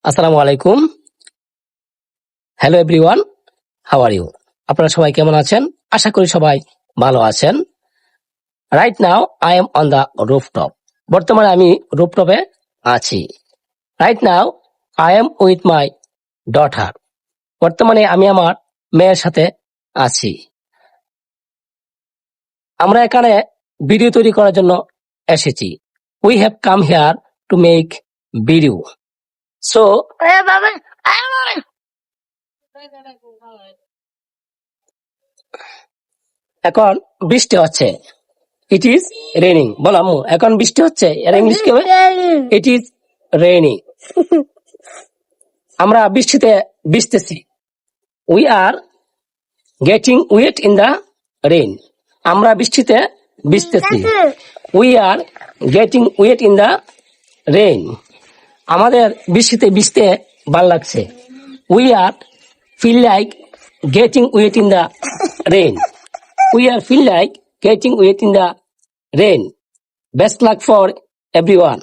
আসসালামু আলাইকুম। Hello everyone, how are you? আপনারা সবাই কেমন আছেন? আশা করি সবাই ভালো আছেন। Right now I am on the rooftop. বর্তমানে আমি রুফটপে আছি। Right now I am with my daughter. বর্তমানে আমি আমার মেয়ের সাথে আছি। আমরা এখানে ভিডিও তৈরি করার জন্য এসেছি। We have come here to make video. So এখন বৃষ্টি হচ্ছে। ইট ইজ রেনিং। বল আম্মু, এখন বৃষ্টি হচ্ছে। এর ইংলিশ কি হবে? It is raining. আমরা বৃষ্টিতে ভিজতেছি। We are getting wet in the rain. আমরা বৃষ্টিতে ভিজতেছি। We are getting wet in the rain. আমাদের বৃষ্টিতে ভিজতে ভাল লাগছে। We are feel like getting wet in the rain. We are feel like getting wet in the rain. Best luck for everyone.